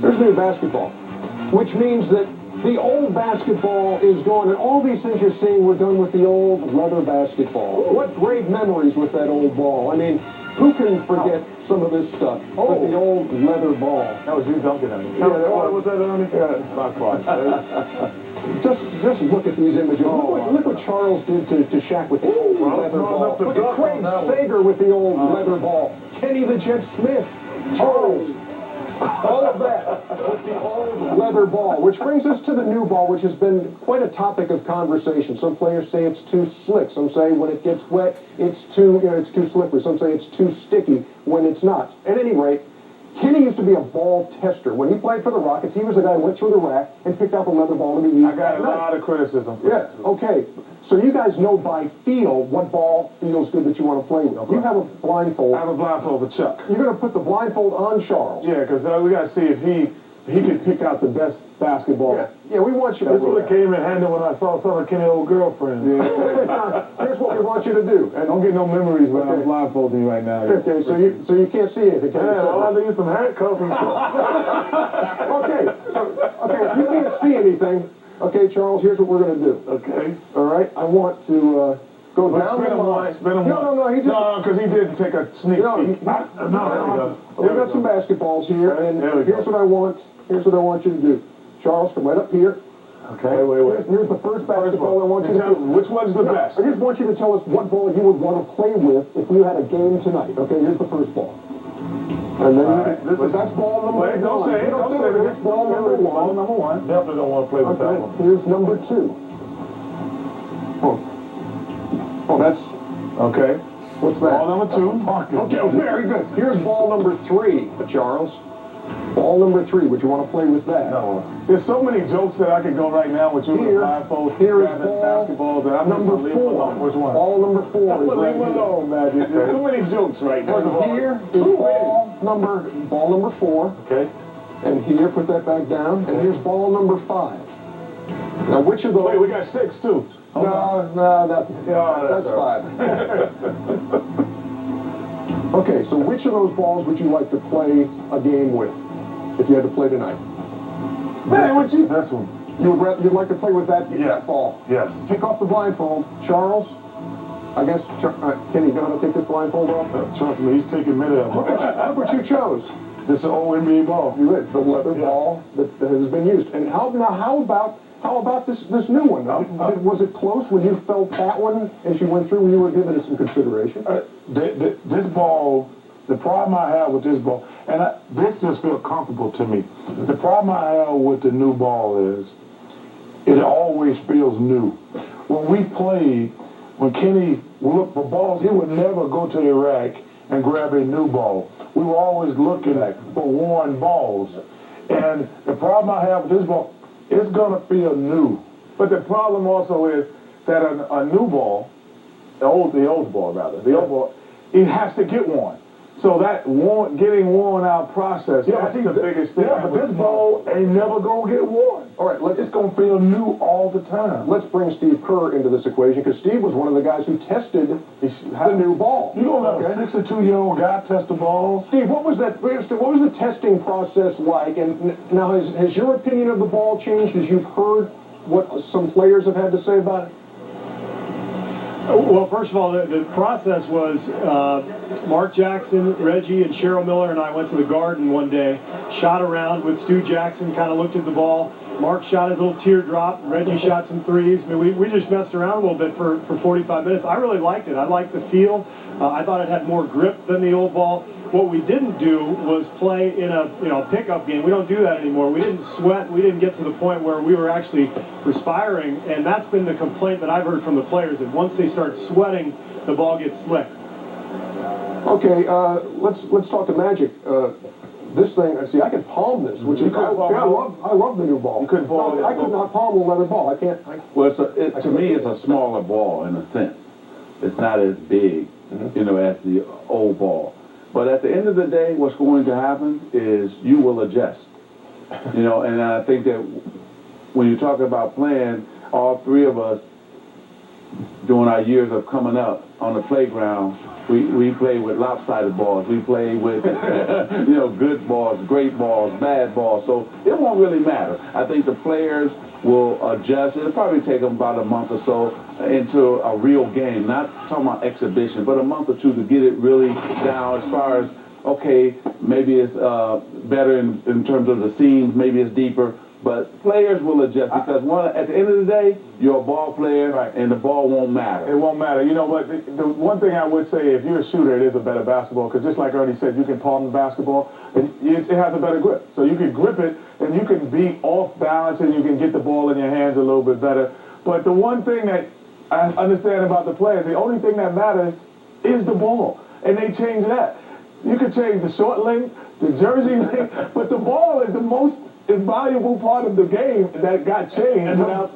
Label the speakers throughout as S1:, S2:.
S1: There's new basketball, which means that the old basketball is gone, and all these things you're seeing were done with the old leather basketball. What great memories with that old ball. I mean, who can forget some of this stuff with the old leather ball?
S2: That was you dunking on me.
S1: Yeah,
S2: was that, Ernie? Yeah, not quite.
S1: Just look at these images. Look what Charles did to Shaq with the old leather ball. Look at Craig Sager with the old leather ball. Kenny the Jet Smith. Charles. All of that with the old leather ball, which brings us to the new ball, which has been quite a topic of conversation. Some players say it's too slick. Some say when it gets wet, it's too slippery. Some say it's too sticky when it's not. At any rate, Kenny used to be a ball tester. When he played for the Rockets, he was the guy who went through the rack and picked out the leather ball to be used.
S2: I got a lot of criticism.
S1: Yeah, okay. So you guys know by feel what ball feels good that you want to play with. Okay. You have a blindfold.
S2: I have a blindfold with Chuck.
S1: You're going to put the blindfold on Charles.
S2: Yeah, because we got to see if he can pick out the best basketball.
S1: Yeah, we want you to
S2: do that. That's what came in handy when I saw some of Kenny's old girlfriend.
S1: Yeah. Here's what we want you to do.
S2: And don't get no memories when I'm blindfolding you right now.
S1: Okay, so you can't see anything.
S2: Yeah, I'll have to use some handcuffs and stuff.
S1: Okay, if you can't see anything, okay, Charles, here's what we're going to do.
S2: Okay.
S1: All right, I want to go down the line.
S2: No, because he did take a sneak peek.
S1: We've got some basketballs here, and here's what I want. Here's what I want you to do. Charles, come right up here.
S2: Okay. Wait.
S1: Here's the first basketball I want you to do.
S2: Which one's the best?
S1: I just want you to tell us what ball you would want to play with if you had a game tonight. Okay, here's the first ball. And then that's ball number one.
S2: Don't say it.
S1: Here's ball number one.
S2: Ball number one. Definitely don't want to play with that one.
S1: Here's number two. Oh, that's...
S2: Okay.
S1: What's that?
S2: Ball number two.
S1: Okay, very good. Here's ball number three, Charles. Ball number three. Would you want to play with that?
S2: No. There's so many jokes that I could go right now with you with blindfold.
S1: Here is
S2: basketball that I'm
S1: number four.
S2: Which one?
S1: Ball number four.
S2: Leave me alone, Magic. There's too many jokes right now.
S1: Here is ball number four.
S2: Okay.
S1: And here, put that back down. And here's ball number five. Now, which of those?
S2: Wait, we got six too.
S1: That's five. Okay, so which of those balls would you like to play a game with if you had to play tonight?
S2: Man, what's you? This one.
S1: You'd like to play with that ball?
S2: Yes.
S1: Take off the blindfold. Charles, I guess, Kenny, you know how to take this blindfold off?
S2: Trust me, he's taking mid up.
S1: Look what you chose.
S2: This is an old NBA ball.
S1: You did. The leather ball that has been used. And how about this new one? Was it close when you felt that one as you went through? You were giving it some consideration.
S2: This ball, the problem I have with this ball, and this just feels comfortable to me. The problem I have with the new ball is it always feels new. When we played, when Kenny would look for balls, he would never go to the rack and grab a new ball. We were always looking for worn balls. And the problem I have with this ball, it's going to feel new. But the problem also is that a new ball, the old ball, it has to get worn. So that getting worn out process, that's the biggest thing. Yeah, but this ball ain't never going to get worn.
S1: All right,
S2: it's going to feel new all the time.
S1: Let's bring Steve Kerr into this equation, because Steve was one of the guys who tested the new ball.
S2: You don't have a 62-year-old guy test the ball?
S1: Steve, what was the testing process like? And now, has your opinion of the ball changed as you've heard what some players have had to say about it?
S3: Well, first of all, the process was Mark Jackson, Reggie, and Cheryl Miller and I went to the Garden one day, shot around with Stu Jackson, kind of looked at the ball. Mark shot his little teardrop. Reggie shot some threes. I mean, we just messed around a little bit for 45 minutes. I really liked it. I liked the feel. I thought it had more grip than the old ball. What we didn't do was play in a pickup game. We don't do that anymore. We didn't sweat. We didn't get to the point where we were actually perspiring, and that's been the complaint that I've heard from the players, that once they start sweating, the ball gets slick.
S1: Okay, let's talk to Magic. This thing, see, I can palm this, which is I love the new ball.
S2: You couldn't palm it.
S1: I could not palm a leather ball. I can't.
S4: Well, to me, it's a smaller ball in a sense. It's not as big, as the old ball. But at the end of the day, what's going to happen is you will adjust. And I think that when you talk about playing, all three of us during our years of coming up on the playground, we played with lopsided balls. We played with, good balls, great balls, bad balls. So it won't really matter. I think the players will adjust. It'll probably take them about a month or so into a real game, not talking about exhibition, but a month or two to get it really down as far as, okay, maybe it's better in terms of the seams, maybe it's deeper. But players will adjust because at the end of the day, you're a ball player, right, and the ball won't matter.
S2: It won't matter. You know what? The one thing I would say, if you're a shooter, it is a better basketball because just like Ernie said, you can palm the basketball, and it has a better grip. So you can grip it, and you can be off balance, and you can get the ball in your hands a little bit better. But the one thing that I understand about the players, the only thing that matters is the ball, and they change that. You can change the short length, the jersey length, but the ball is the most invaluable part of the game that got changed without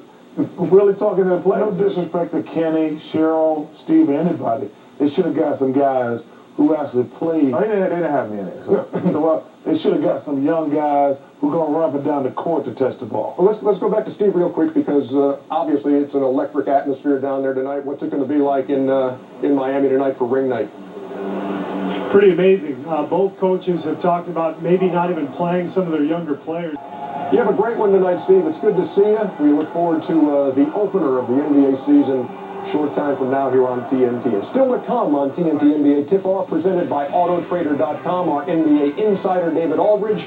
S2: really talking to the players. No disrespect to Kenny, Cheryl, Steve, anybody. They should have got some guys who actually played. Oh, they didn't have me in it. So, they should have got some young guys who are going to run up and down the court to test the ball.
S1: Well, let's go back to Steve real quick because obviously it's an electric atmosphere down there tonight. What's it going to be like in Miami tonight for ring night?
S3: Pretty amazing. Both coaches have talked about maybe not even playing some of their younger players.
S1: You have a great one tonight, Steve. It's good to see you. We look forward to the opener of the NBA season short time from now here on TNT. And still to come on TNT NBA Tip-Off presented by Autotrader.com. Our NBA insider, David Aldridge,